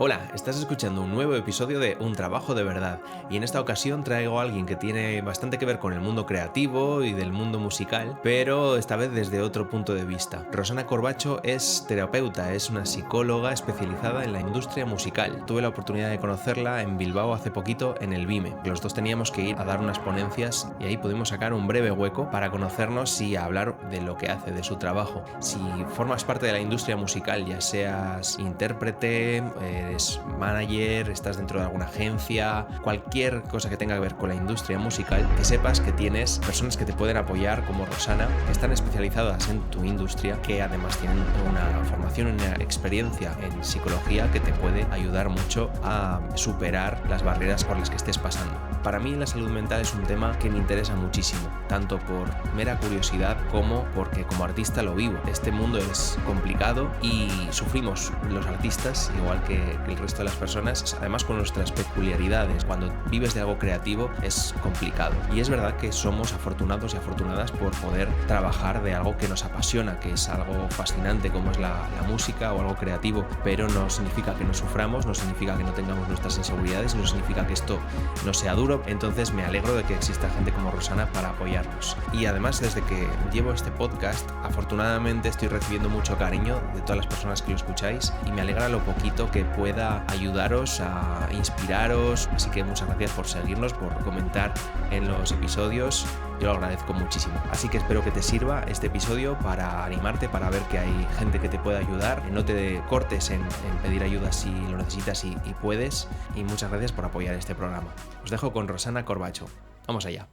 Hola, estás escuchando un nuevo episodio de Un Trabajo de Verdad y en esta ocasión traigo a alguien que tiene bastante que ver con el mundo creativo y del mundo musical, pero esta vez desde otro punto de vista. Rosana Corbacho es terapeuta, es una psicóloga especializada en la industria musical. Tuve la oportunidad de conocerla en Bilbao hace poquito en el BIME. Los dos teníamos que ir a dar unas ponencias y ahí pudimos sacar un breve hueco para conocernos y hablar de lo que hace, de su trabajo. Si formas parte de la industria musical, ya seas intérprete, eres manager, estás dentro de alguna agencia, cualquier cosa que tenga que ver con la industria musical, que sepas que tienes personas que te pueden apoyar como Rosana, que están especializadas en tu industria, que además tienen una formación, una experiencia en psicología que te puede ayudar mucho a superar las barreras por las que estés pasando. Para mí la salud mental es un tema que me interesa muchísimo, tanto por mera curiosidad como porque como artista lo vivo. Este mundo es complicado y sufrimos los artistas, igual que el resto de las personas, además con nuestras peculiaridades. Cuando vives de algo creativo es complicado. Y es verdad que somos afortunados y afortunadas por poder trabajar de algo que nos apasiona, que es algo fascinante como es la música o algo creativo, pero no significa que no suframos, no significa que no tengamos nuestras inseguridades, no significa que esto no sea duro. Entonces me alegro de que exista gente como Rosana para apoyarnos. Y además desde que llevo este podcast, afortunadamente estoy recibiendo mucho cariño de todas las personas que lo escucháis y me alegra lo poquito que pueda ayudaros a inspiraros. Así que muchas gracias por seguirnos, por comentar en los episodios. Yo lo agradezco muchísimo. Así que espero que te sirva este episodio para animarte, para ver que hay gente que te puede ayudar. No te cortes en pedir ayuda si lo necesitas y puedes. Y muchas gracias por apoyar este programa. Os dejo con Rosana Corbacho. Vamos allá.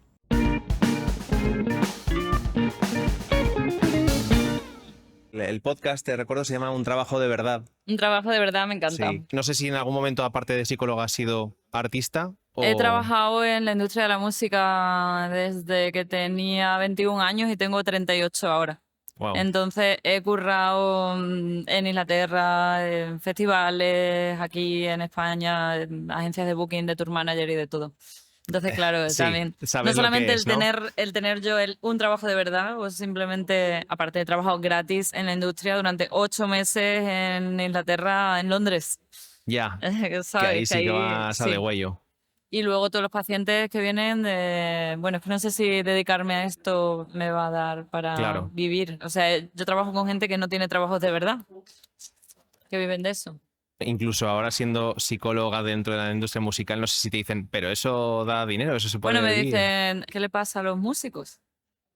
El podcast, te recuerdo, se llama Un Trabajo de Verdad. Un trabajo de verdad me encanta. Sí. No sé si en algún momento, aparte de psicóloga, has sido artista o... He trabajado en la industria de la música desde que tenía 21 años y tengo 38 ahora. Wow. Entonces he currado en Inglaterra, en festivales, aquí en España, en agencias de booking, de tour manager y de todo. Entonces, claro, Sí, también, sabes no solamente lo que es, ¿no? el tener yo un trabajo de verdad, o simplemente, aparte de trabajo gratis en la industria durante 8 meses en Inglaterra, en Londres. Ya, que ¿Sabes? ahí Que sí que ahí, vas a de sí. huello. Y luego todos los pacientes que vienen de... Bueno, es que no sé si dedicarme a esto me va a dar para Claro. vivir. O sea, yo trabajo con gente que no tiene trabajos de verdad, que viven de eso. Incluso ahora siendo psicóloga dentro de la industria musical, no sé si te dicen, pero eso da dinero, eso se Bueno, puede me vivir. dicen, ¿qué le pasa a los músicos?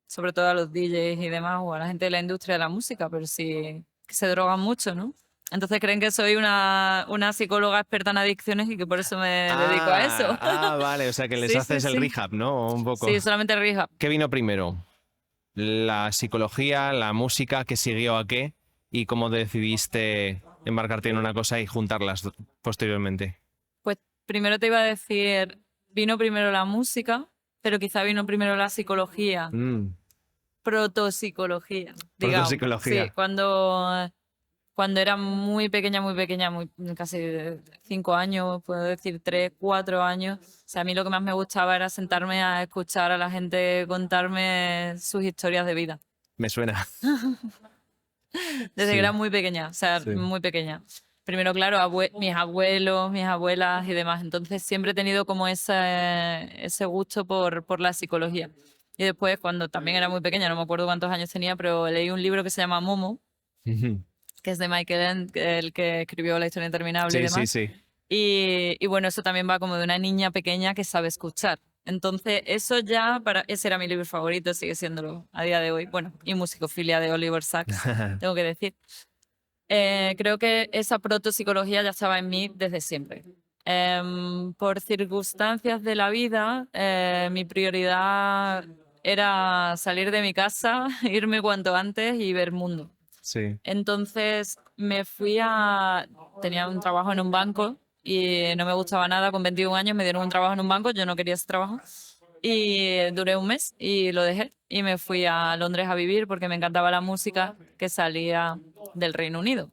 Sobre todo a los DJs y demás, o a la gente de la industria de la música, pero sí que se drogan mucho, ¿no? Entonces creen que soy una psicóloga experta en adicciones y que por eso me dedico a eso. Vale, o sea que les Sí, sí, haces el sí. rehab, ¿no? Un poco. Sí, solamente rehab. ¿Qué vino primero? ¿La psicología, la música, qué siguió a qué? ¿Y cómo decidiste embarcarte en una cosa y juntarlas posteriormente? Pues primero te iba a decir, vino primero la música, pero quizá vino primero la psicología, protopsicología, digamos. Sí, Protopsicología. cuando era muy pequeña, muy, casi 5 años, puedo decir 3, 4 años. O sea, a mí lo que más me gustaba era sentarme a escuchar a la gente contarme sus historias de vida. Me suena. Desde que Sí, era muy pequeña, o sea, sí. muy pequeña. Primero, claro, mis abuelos, mis abuelas y demás. Entonces siempre he tenido como ese gusto por la psicología. Y después, cuando también era muy pequeña, no me acuerdo cuántos años tenía, pero leí un libro que se llama Momo, que es de Michael Ende, el que escribió La historia interminable y Sí, sí, demás. sí. Y bueno, eso también va como de una niña pequeña que sabe escuchar. Entonces, eso ya, ese era mi libro favorito, sigue siéndolo a día de hoy. Bueno, y Musicofilia de Oliver Sacks, tengo que decir. Creo que esa protopsicología ya estaba en mí desde siempre. Por circunstancias de la vida, mi prioridad era salir de mi casa, irme cuanto antes y ver mundo. Sí. Entonces tenía un trabajo en un banco y no me gustaba nada. Con 21 años me dieron un trabajo en un banco, yo no quería ese trabajo. Y duré un mes y lo dejé y me fui a Londres a vivir porque me encantaba la música que salía del Reino Unido.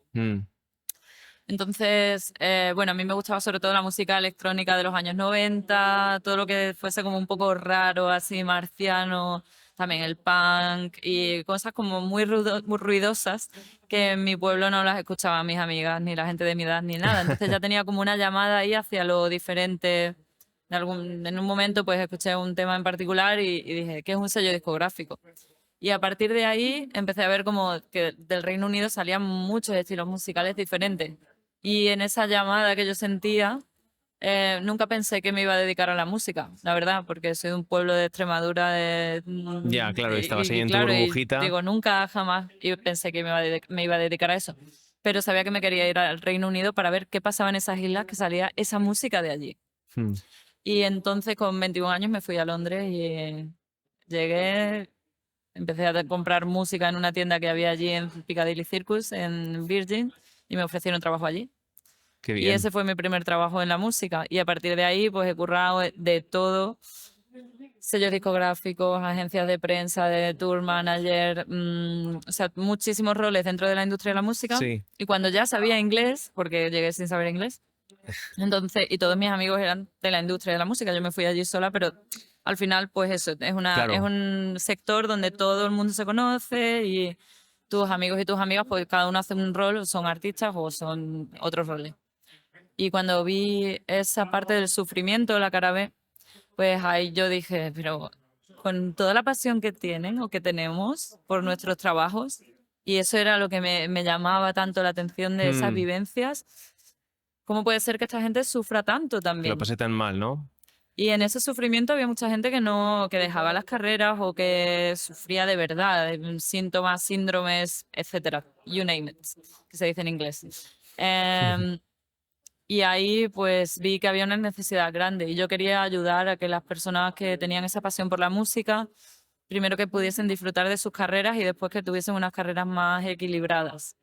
Entonces, bueno, a mí me gustaba sobre todo la música electrónica de los años 90, todo lo que fuese como un poco raro, así marciano, también el punk y cosas como muy ruidosas que en mi pueblo no las escuchaban mis amigas, ni la gente de mi edad, ni nada. Entonces ya tenía como una llamada ahí hacia lo diferente. En un momento pues escuché un tema en particular y dije, ¿qué es un sello discográfico? Y a partir de ahí empecé a ver como que del Reino Unido salían muchos estilos musicales diferentes. Y en esa llamada que yo sentía, nunca pensé que me iba a dedicar a la música, la verdad, porque soy de un pueblo de Extremadura Ya, claro, estabas ahí en tu claro, y burbujita. digo, nunca jamás y pensé que me iba a dedicar a eso. Pero sabía que me quería ir al Reino Unido para ver qué pasaba en esas islas, que salía esa música de allí. Hmm. Y entonces con 21 años me fui a Londres y llegué, empecé a comprar música en una tienda que había allí en Piccadilly Circus, en Virgin, y me ofrecieron trabajo allí. Qué Y bien. ese fue mi primer trabajo en la música. Y a partir de ahí, pues he currado de todo. Sellos discográficos, agencias de prensa, de tour manager, o sea, muchísimos roles dentro de la industria de la música. Sí, Y cuando ya sabía inglés, porque llegué sin saber inglés, entonces, y todos mis amigos eran de la industria de la música, yo me fui allí sola, pero al final, pues eso, es claro. un sector donde todo el mundo se conoce y tus amigos y tus amigas, pues cada uno hace un rol, son artistas o son otros roles. Y cuando vi esa parte del sufrimiento, la cara B, pues ahí yo dije, pero con toda la pasión que tienen o que tenemos por nuestros trabajos, y eso era lo que me llamaba tanto la atención de esas Hmm. vivencias, ¿cómo puede ser que esta gente sufra tanto Que lo también? pasé tan mal, ¿no? Y en ese sufrimiento había mucha gente que no, que dejaba las carreras o que sufría de verdad, de síntomas, síndromes, etcétera, you name it, que se dice en inglés. Em, y ahí pues vi que había una necesidad grande y yo quería ayudar a que las personas que tenían esa pasión por la música, primero que pudiesen disfrutar de sus carreras y después que tuviesen unas carreras más equilibradas.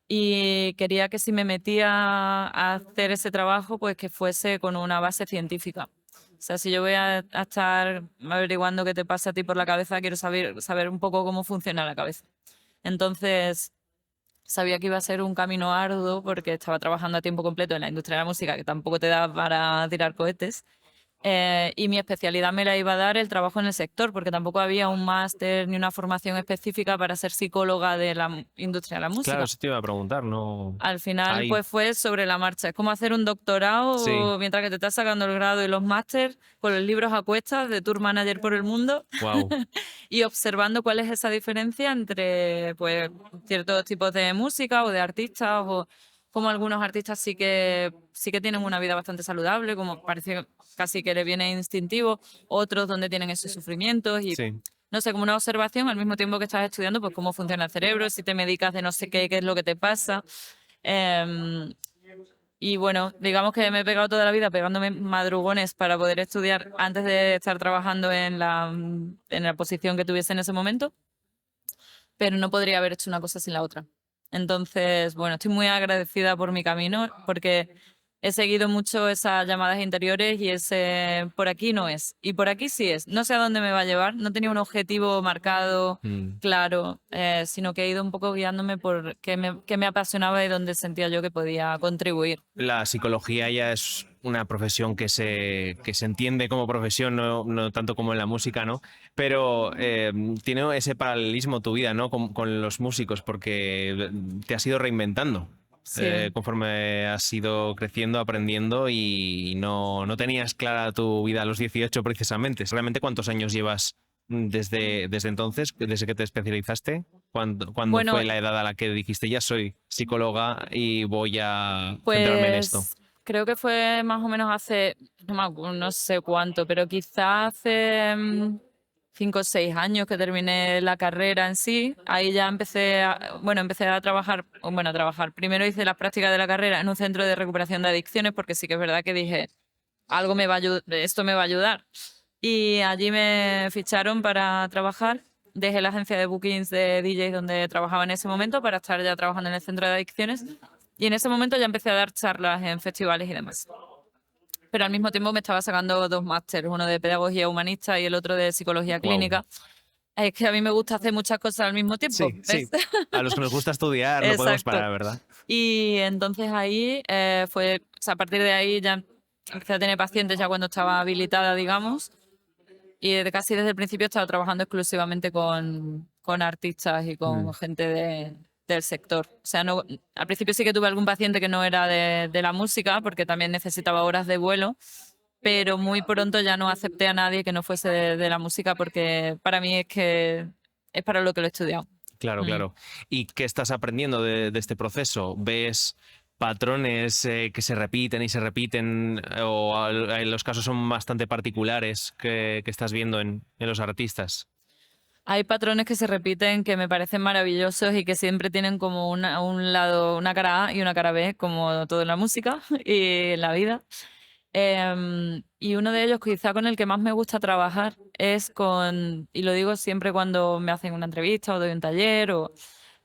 Y quería que si me metía a hacer ese trabajo, pues que fuese con una base científica. O sea, si yo voy a estar averiguando qué te pasa a ti por la cabeza, quiero saber un poco cómo funciona la cabeza. Entonces, sabía que iba a ser un camino arduo porque estaba trabajando a tiempo completo en la industria de la música, que tampoco te da para tirar cohetes. Y mi especialidad me la iba a dar el trabajo en el sector, porque tampoco había un máster ni una formación específica para ser psicóloga de la industria de la Claro, música. eso te iba a preguntar, ¿no? Al final, Ahí, pues fue sobre la marcha. Es como hacer un sí, doctorado mientras que te estás sacando el grado y los máster con los libros a cuestas de tour manager por el mundo wow. y observando cuál es esa diferencia entre pues, ciertos tipos de música o de artistas o como algunos artistas sí que tienen una vida bastante saludable, como parece casi que le viene instintivo, otros donde tienen esos sufrimientos y Sí. no sé, como una observación al mismo tiempo que estás estudiando, pues cómo funciona el cerebro, si te medicas de no sé qué, qué es lo que te pasa. Em, y bueno, digamos que me he pegado toda la vida pegándome madrugones para poder estudiar antes de estar trabajando en la posición que tuviese en ese momento, pero no podría haber hecho una cosa sin la otra. Entonces, bueno, estoy muy agradecida por mi camino porque he seguido mucho esas llamadas interiores y ese por aquí no es y por aquí sí es. No sé a dónde me va a llevar, no tenía un objetivo marcado, Mm. claro, sino que he ido un poco guiándome por qué me apasionaba y dónde sentía yo que podía contribuir. La psicología ya es una profesión que se entiende como profesión, no, no tanto como en la música, ¿no? Pero tiene ese paralelismo tu vida, ¿no? Con los músicos, porque te has ido reinventando Sí. conforme has ido creciendo, aprendiendo y no, no tenías clara tu vida a los 18 precisamente. ¿Realmente cuántos años llevas desde entonces, desde que te especializaste? ¿Cuándo Bueno, fue la edad a la que dijiste ya soy psicóloga y voy a centrarme en esto? pues creo que fue más o menos hace, no sé cuánto, pero quizá hace 5 o 6 años que terminé la carrera en sí. Ahí ya empecé a trabajar, bueno, a trabajar. Primero hice las prácticas de la carrera en un centro de recuperación de adicciones, porque sí que es verdad que dije, esto me va a ayudar. Y allí me ficharon para trabajar. Dejé la agencia de bookings de DJs donde trabajaba en ese momento para estar ya trabajando en el centro de adicciones. Y en ese momento ya empecé a dar charlas en festivales y demás. Pero al mismo tiempo me estaba sacando 2 másteres, uno de pedagogía humanista y el otro de psicología Wow. clínica. Es que a mí me gusta hacer muchas cosas al mismo tiempo, Sí, sí. ¿ves? A los que nos gusta estudiar no podemos Exacto. parar, ¿verdad? Y entonces ahí o sea, a partir de ahí ya empecé a tener pacientes ya cuando estaba habilitada, digamos. Y casi desde el principio he estado trabajando exclusivamente con artistas y con gente del sector. O sea, no, al principio sí que tuve algún paciente que no era de la música, porque también necesitaba horas de vuelo, pero muy pronto ya no acepté a nadie que no fuese de la música, porque para mí es que es para lo que lo he estudiado. Claro, claro. ¿Y qué estás aprendiendo de este proceso? ¿Ves patrones que se repiten y se repiten o los casos son bastante particulares que estás viendo en los artistas? Hay patrones que se repiten que me parecen maravillosos y que siempre tienen como un lado, una cara A y una cara B, como todo en la música y en la vida. Y uno de ellos, quizá con el que más me gusta trabajar, es con, y lo digo siempre cuando me hacen una entrevista o doy un taller,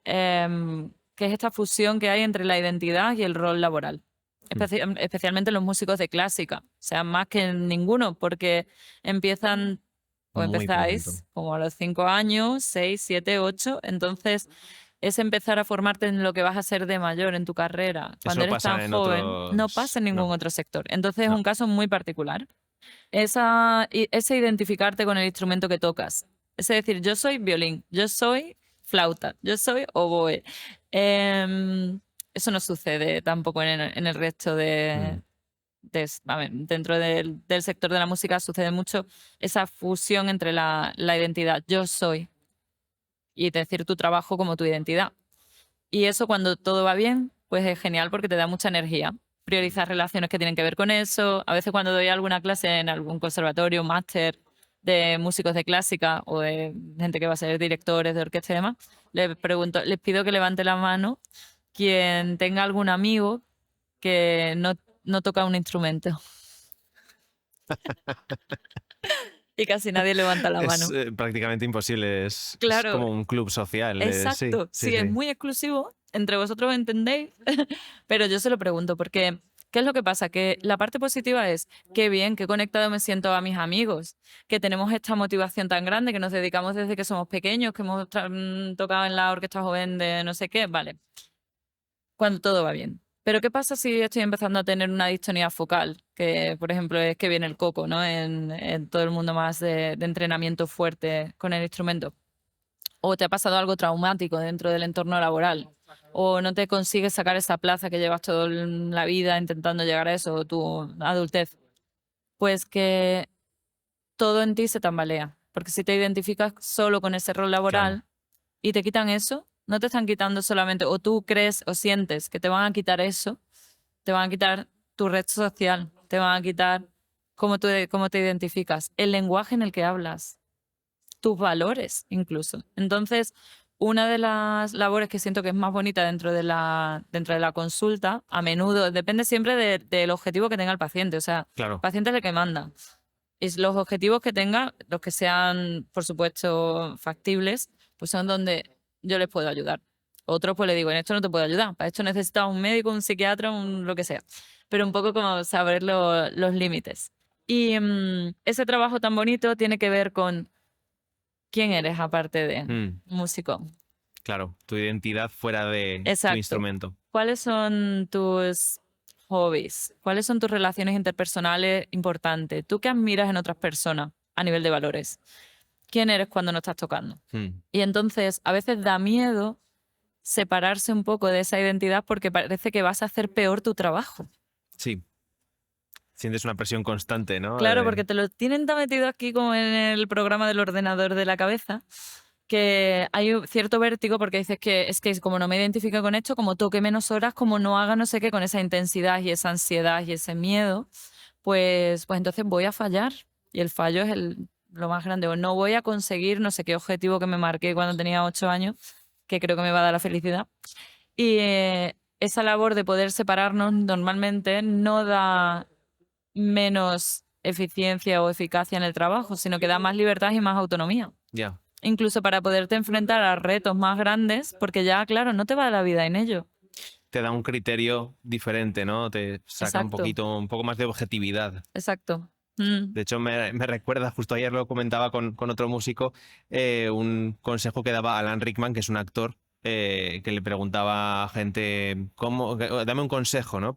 que es esta fusión que hay entre la identidad y el rol laboral. Especialmente los músicos de clásica, o sea, más que ninguno, porque empiezan o Muy empezáis pronto. como a los 5 años, 6, 7, 8, entonces es empezar a formarte en lo que vas a ser de mayor en tu carrera. Eso Cuando no eres tan pasa en joven, no otros... pasa en ningún No, otro sector. Entonces es no. un caso muy particular. Ese identificarte con el instrumento que tocas. Es decir, yo soy violín, yo soy flauta, yo soy oboe. Eso no sucede tampoco en el resto a ver, dentro del sector de la música sucede mucho esa fusión entre la identidad yo soy y decir tu trabajo como tu identidad. Y eso cuando todo va bien, pues es genial porque te da mucha energía. Priorizar relaciones que tienen que ver con eso. A veces cuando doy alguna clase en algún conservatorio, máster de músicos de clásica o de gente que va a ser directores de orquesta y demás, les pido que levante la mano quien tenga algún amigo que no toca un instrumento. Y casi nadie levanta la Es mano. prácticamente imposible, es Claro, como un club social. Sí, exacto. sí, Sí, es sí. muy exclusivo. Entre vosotros entendéis. Pero yo se lo pregunto porque, ¿qué es lo que pasa? Que la parte positiva es, qué bien, qué conectado me siento a mis amigos, que tenemos esta motivación tan grande, que nos dedicamos desde que somos pequeños, que hemos tocado en la orquesta joven de no sé qué. Vale, cuando todo va bien. Pero ¿qué pasa si estoy empezando a tener una distonía focal? Que, por ejemplo, es que viene el coco, ¿no? En todo el mundo más de entrenamiento fuerte con el instrumento. O te ha pasado algo traumático dentro del entorno laboral. O no te consigues sacar esa plaza que llevas toda la vida intentando llegar a eso, o tu adultez. Pues que todo en ti se tambalea. Porque si te identificas solo con ese rol Claro. laboral y te quitan eso, no te están quitando solamente, o tú crees o sientes que te van a quitar eso, te van a quitar tu red social, te van a quitar cómo te identificas, el lenguaje en el que hablas, tus valores incluso. Entonces, una de las labores que siento que es más bonita dentro de la consulta, a menudo, depende siempre del objetivo que tenga el paciente. O sea, el Claro. paciente es el que manda. Y los objetivos que tenga, los que sean, por supuesto, factibles, pues son donde yo les puedo ayudar. Otros pues le digo, en esto no te puedo ayudar, para esto necesitas un médico, un psiquiatra, lo que sea. Pero un poco como saber los límites. Y ese trabajo tan bonito tiene que ver con quién eres aparte de Mm, músico. claro, tu identidad fuera de tu Exacto. instrumento. ¿Cuáles son tus hobbies? ¿Cuáles son tus relaciones interpersonales importantes? ¿Tú qué admiras en otras personas a nivel de valores? ¿Quién eres cuando no estás tocando? Mm, Y entonces a veces da miedo separarse un poco de esa identidad porque parece que vas a hacer peor tu trabajo. sí, sientes una presión constante, ¿no? Claro, porque te lo tienen tan metido aquí como en el programa del ordenador de la cabeza, que hay un cierto vértigo porque dices que es como no me identifico con esto, como toque menos horas, como no haga no sé qué, con esa intensidad y esa ansiedad y ese miedo, pues entonces voy a fallar. Y el fallo es lo más grande. O no voy a conseguir no sé qué objetivo que me marqué cuando tenía 8 años, que creo que me va a dar la felicidad. Y esa labor de poder separarnos normalmente no da menos eficiencia o eficacia en el trabajo, sino que da más libertad y más autonomía. Ya. Incluso para poderte enfrentar a retos más grandes, porque ya, claro, no te va la vida en ello. Te da un criterio diferente, ¿no? Te saca Exacto, un poco más de objetividad. exacto. Mm, De hecho, me recuerda, justo ayer lo comentaba con otro músico, un consejo que daba Alan Rickman, que es un actor, que le preguntaba a gente, dame un consejo, ¿no?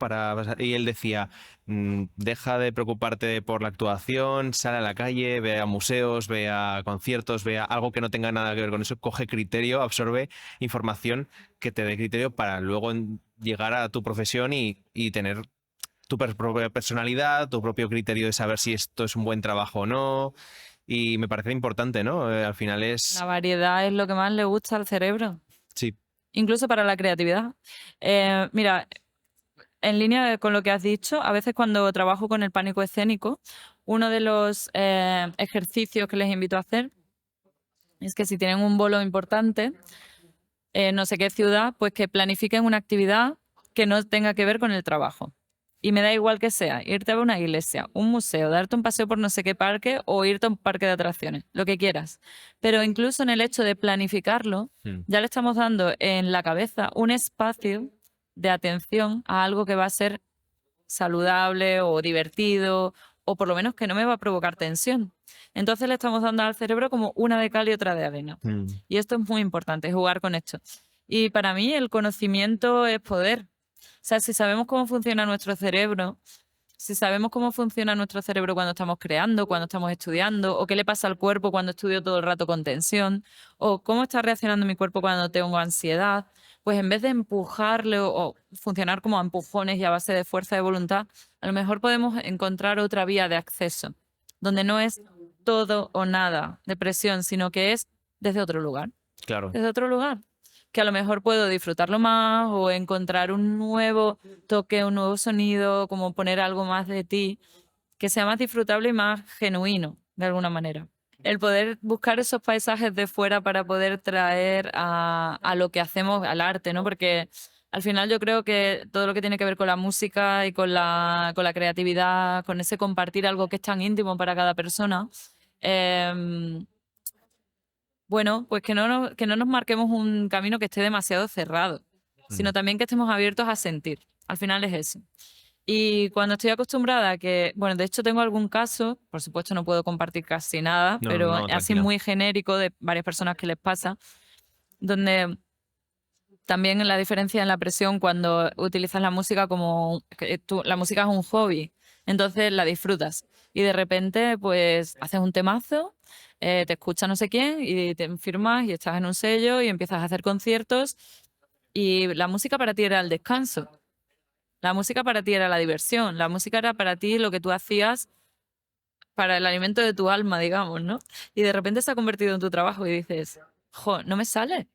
Y él decía, deja de preocuparte por la actuación, sal a la calle, ve a museos, ve a conciertos, ve a algo que no tenga nada que ver con eso, coge criterio, absorbe información que te dé criterio para luego llegar a tu profesión y tener tu propia personalidad, tu propio criterio de saber si esto es un buen trabajo o no. Y me parece importante, ¿no? Al final La es... variedad es lo que más le gusta al cerebro, Sí. incluso para la creatividad. Mira, en línea con lo que has dicho, a veces cuando trabajo con el pánico escénico, uno de los ejercicios que les invito a hacer es que si tienen un bolo importante, no sé qué ciudad, pues que planifiquen una actividad que no tenga que ver con el trabajo. Y me da igual que sea, irte a una iglesia, un museo, darte un paseo por no sé qué parque o irte a un parque de atracciones, lo que quieras. Pero incluso en el hecho de planificarlo, ya le estamos dando en la cabeza un espacio de atención a algo que va a ser saludable o divertido o por lo menos que no me va a provocar tensión. Entonces le estamos dando al cerebro como una de cal y otra de arena. Y esto es muy importante, jugar con esto. Y para mí el conocimiento es poder. O sea, si sabemos cómo funciona nuestro cerebro, si sabemos cómo funciona nuestro cerebro cuando estamos creando, cuando estamos estudiando, o qué le pasa al cuerpo cuando estudio todo el rato con tensión, o cómo está reaccionando mi cuerpo cuando tengo ansiedad, pues en vez de empujarle o funcionar como a empujones y a base de fuerza de voluntad, a lo mejor podemos encontrar otra vía de acceso, donde no es todo o nada de presión, sino que es desde otro lugar. Claro. Desde otro lugar. Que a lo mejor puedo disfrutarlo más o encontrar un nuevo toque, un nuevo sonido, como poner algo más de ti, que sea más disfrutable y más genuino, de alguna manera. El poder buscar esos paisajes de fuera para poder traer a lo que hacemos, al arte, ¿no? Porque al final yo creo que todo lo que tiene que ver con la música y con la creatividad, con ese compartir algo que es tan íntimo para cada persona, bueno, pues que no nos marquemos un camino que esté demasiado cerrado, sino también que estemos abiertos a sentir. Al final es eso. Y cuando estoy acostumbrada a que, bueno, de hecho tengo algún caso, por supuesto no puedo compartir casi nada, No, pero no, así tranquila. muy genérico de varias personas que les pasa, donde también la diferencia en la presión cuando utilizas la música como la música es un hobby, entonces la disfrutas y de repente pues haces un temazo, te escucha no sé quién y te firmas y estás en un sello y empiezas a hacer conciertos y la música para ti era el descanso, la música para ti era la diversión, la música era para ti lo que tú hacías para el alimento de tu alma, digamos, ¿no? Y de repente se ha convertido en tu trabajo y dices, jo, no me sale,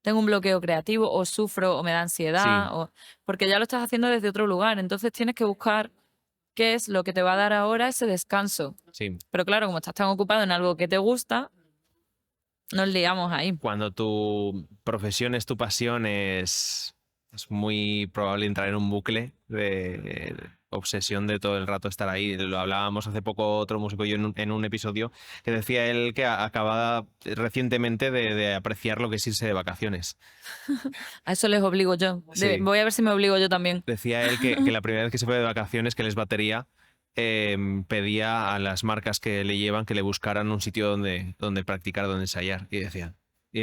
tengo un bloqueo creativo o sufro o me da ansiedad, Sí. porque ya lo estás haciendo desde otro lugar. Entonces tienes que buscar qué es lo que te va a dar ahora ese descanso. Sí. Pero claro, como estás tan ocupado en algo que te gusta, nos liamos ahí. Cuando tu profesión es tu pasión, es muy probable entrar en un bucle de obsesión de todo el rato estar ahí. Lo hablábamos hace poco otro músico y yo en un episodio que decía él que acababa recientemente de apreciar lo que es irse de vacaciones. A eso les obligo yo. Sí. Voy a ver si me obligo yo también. Decía él que la primera vez que se fue de vacaciones, que les batería, pedía a las marcas que le llevan que le buscaran un sitio donde practicar, donde ensayar. Y decía,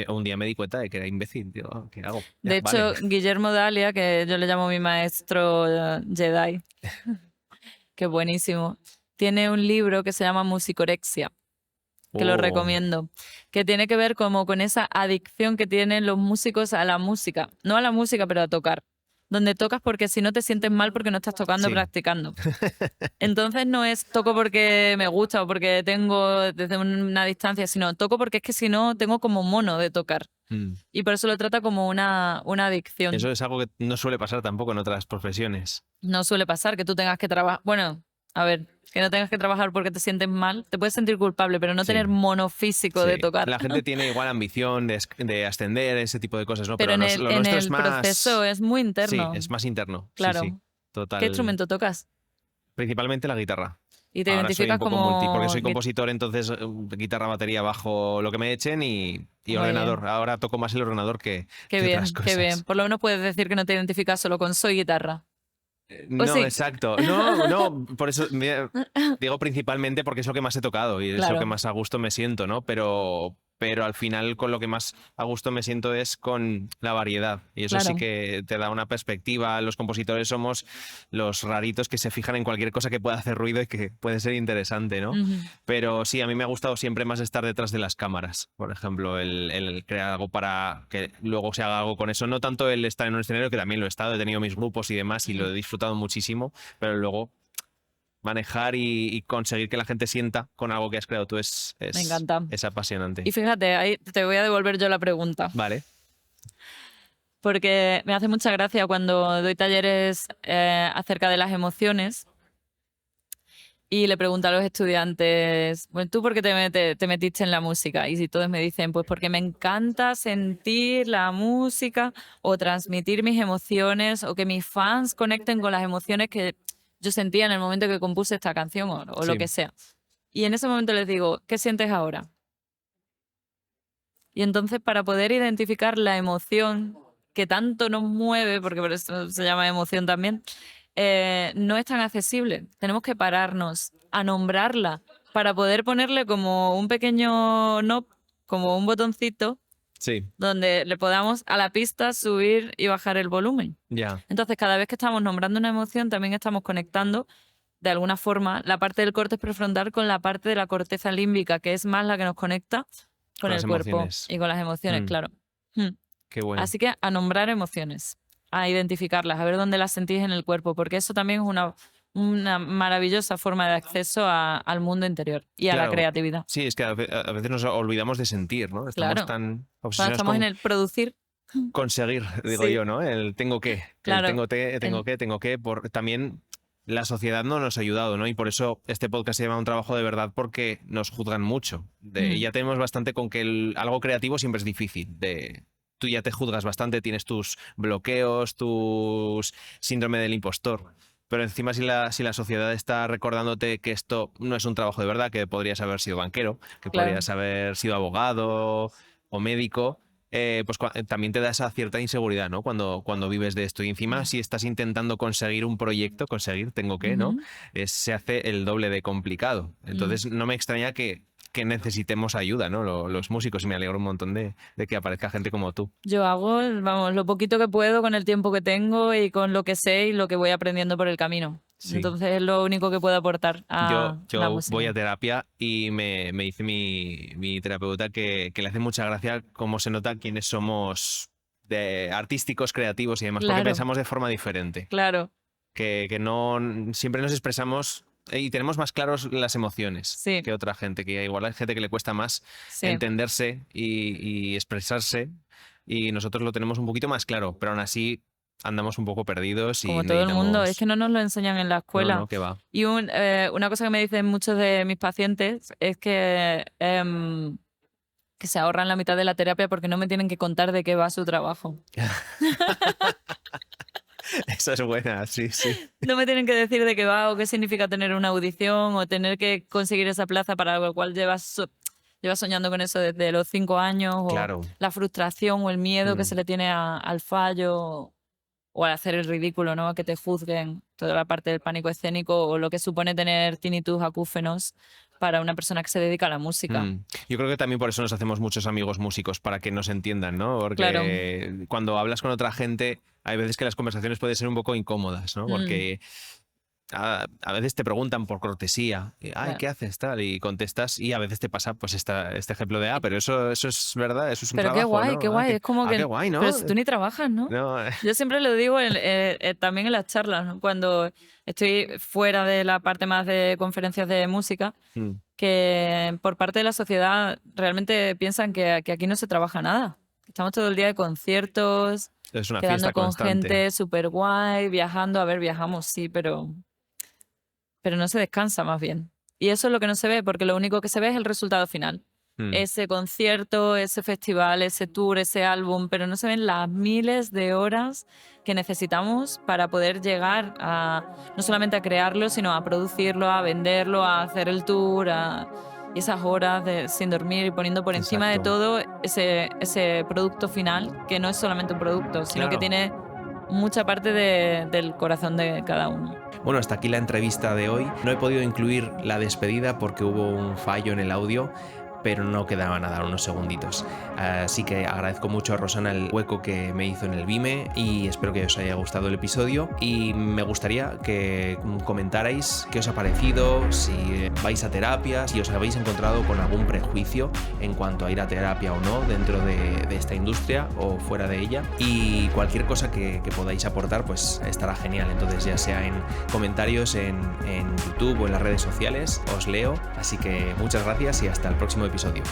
un día me di cuenta de que era imbécil. Digo, ¿qué hago? Ya, De hecho, vale. Guillermo Dalia, que yo le llamo mi maestro Jedi, que buenísimo, tiene un libro que se llama Musicorexia, que lo Oh, recomiendo, que tiene que ver como con esa adicción que tienen los músicos a la música, no a la música, pero a tocar, donde tocas porque si no te sientes mal porque no estás tocando, sí. practicando. Entonces no es toco porque me gusta o porque tengo desde una distancia, sino toco porque es que si no tengo como mono de tocar. Y por eso lo trata como una adicción. Eso es algo que no suele pasar tampoco en otras profesiones. No suele pasar que tú tengas que trabajar, bueno, a ver, que no tengas que trabajar porque te sientes mal, te puedes sentir culpable, pero no Sí. tener mono físico de Sí. tocar. La gente tiene igual ambición de ascender, ese tipo de cosas, ¿no? Pero Pero en lo el nuestro es más... proceso es muy interno. Sí, es más interno. Claro. Sí, sí. Total. ¿Qué instrumento tocas? Principalmente la guitarra. Y te Ahora soy un identificas poco como porque soy compositor, entonces guitarra, batería, bajo, lo que me echen y ordenador. bien. Ahora toco más el ordenador que Qué otras bien, cosas. qué bien. Por lo menos puedes decir que no te identificas solo con soy guitarra. No, sí. exacto. No, por eso digo principalmente porque es lo que más he tocado y es lo Claro. que más a gusto me siento, ¿no? Pero pero al final con lo que más a gusto me siento es con la variedad. Y eso sí Claro. que te da una perspectiva. Los compositores somos los raritos que se fijan en cualquier cosa que pueda hacer ruido y que puede ser interesante, ¿no? Ujú. Pero sí, a mí me ha gustado siempre más estar detrás de las cámaras. Por ejemplo, el crear algo para que luego se haga algo con eso. No tanto el estar en un escenario, que también lo he estado, he tenido mis grupos y demás y lo he disfrutado muchísimo, pero luego manejar y conseguir que la gente sienta con algo que has creado tú Me encanta. es apasionante. Y fíjate, ahí te voy a devolver yo la pregunta, Vale. porque me hace mucha gracia cuando doy talleres acerca de las emociones y le pregunto a los estudiantes, bueno, ¿tú por qué te metiste en la música? Y si todos me dicen, pues porque me encanta sentir la música o transmitir mis emociones o que mis fans conecten con las emociones que yo sentía en el momento que compuse esta canción o lo Sí. que sea. Y en ese momento les digo, ¿qué sientes ahora? Y entonces, para poder identificar la emoción que tanto nos mueve, porque por eso se llama emoción también, no es tan accesible. Tenemos que pararnos a nombrarla para poder ponerle como un pequeño knob, como un botoncito, Sí, donde le podamos a la pista subir y bajar el volumen. ya. Entonces, cada vez que estamos nombrando una emoción, también estamos conectando de alguna forma la parte del córtex prefrontal con la parte de la corteza límbica, que es más la que nos conecta con Las el cuerpo emociones. y con las emociones, Mm, claro. Mm. Qué bueno. Así que a nombrar emociones, a identificarlas, a ver dónde las sentís en el cuerpo, porque eso también es una maravillosa forma de acceso al mundo interior y a la Claro. creatividad. Sí, es que a veces nos olvidamos de sentir, ¿no? Estamos Claro. tan Cuando obsesionados estamos en con el producir, conseguir, digo Sí. yo, ¿no? El tengo que, Claro. tengo que, también la sociedad no nos ha ayudado, ¿no? Y por eso este podcast se llama Un trabajo de verdad, porque nos juzgan mucho. Ya tenemos bastante con que algo creativo siempre es difícil. Tú ya te juzgas bastante, tienes tus bloqueos, tus síndrome del impostor. Pero encima si la sociedad está recordándote que esto no es un trabajo de verdad, que podrías haber sido banquero, que Claro. podrías haber sido abogado o médico, pues también te da esa cierta inseguridad, ¿no? Cuando vives de esto. Y encima, si estás intentando conseguir un proyecto, tengo que, ¿no? Ujú. Se hace el doble de complicado. Entonces, no me extraña que necesitemos ayuda, ¿no? Los músicos, y me alegro un montón de que aparezca gente como tú. Yo hago, vamos, lo poquito que puedo con el tiempo que tengo y con lo que sé y lo que voy aprendiendo por el camino. Sí. Entonces es lo único que puedo aportar a la Yo música. voy a terapia y me dice mi terapeuta que le hace mucha gracia cómo se nota quiénes somos de artísticos, creativos y demás, porque Claro. pensamos de forma diferente. Claro, Que no siempre nos expresamos y tenemos más claros las emociones Sí. que otra gente, que igual hay gente que le cuesta más sí. entenderse y expresarse, y nosotros lo tenemos un poquito más claro, pero aún así andamos un poco perdidos y Como todo el mundo, es que no nos lo enseñan en la escuela. No, que va. Y una cosa que me dicen muchos de mis pacientes es que se ahorran la mitad de la terapia porque no me tienen que contar de qué va su trabajo. Esa es buena, sí, sí. No me tienen que decir de qué va o qué significa tener una audición o tener que conseguir esa plaza para la cual llevas soñando con eso desde los 5 años, o Claro. la frustración o el miedo que se le tiene al fallo o al hacer el ridículo, ¿no? A que te juzguen, toda la parte del pánico escénico o lo que supone tener tinnitus acúfenos para una persona que se dedica a la música. Yo creo que también por eso nos hacemos muchos amigos músicos, para que nos entiendan, ¿no? Porque Claro. cuando hablas con otra gente, hay veces que las conversaciones pueden ser un poco incómodas, ¿no? Porque a veces te preguntan por cortesía, Claro. ¿qué haces? Tal, y contestas, y a veces te pasa pues este ejemplo de, pero eso es verdad, eso es un Pero trabajo, qué guay, ¿no? qué guay. Es como que. Qué guay, ¿no? Pero si tú ni trabajas, ¿no? No, Yo siempre lo digo también en las charlas, ¿no? Cuando estoy fuera de la parte más de conferencias de música, que por parte de la sociedad realmente piensan que aquí no se trabaja nada. Estamos todo el día de conciertos, es una quedando fiesta con constante. gente súper guay, viajando. A ver, viajamos, sí, pero no se descansa más bien. Y eso es lo que no se ve, porque lo único que se ve es el resultado final. Ese concierto, ese festival, ese tour, ese álbum, pero no se ven las miles de horas que necesitamos para poder llegar no solamente a crearlo, sino a producirlo, a venderlo, a hacer el tour, y esas horas sin dormir y poniendo por encima de Exacto. todo ese producto final, que no es solamente un producto, sino Claro. que tiene mucha parte del corazón de cada uno. Bueno, hasta aquí la entrevista de hoy. No he podido incluir la despedida porque hubo un fallo en el audio, pero no quedaba nada, unos segunditos. Así que agradezco mucho a Rosana el hueco que me hizo en el Vime y espero que os haya gustado el episodio, y me gustaría que comentarais qué os ha parecido, si vais a terapia, si os habéis encontrado con algún prejuicio en cuanto a ir a terapia o no dentro de esta industria o fuera de ella, y cualquier cosa que podáis aportar pues estará genial. Entonces, ya sea en comentarios en YouTube o en las redes sociales, os leo. Así que muchas gracias y hasta el próximo episodio.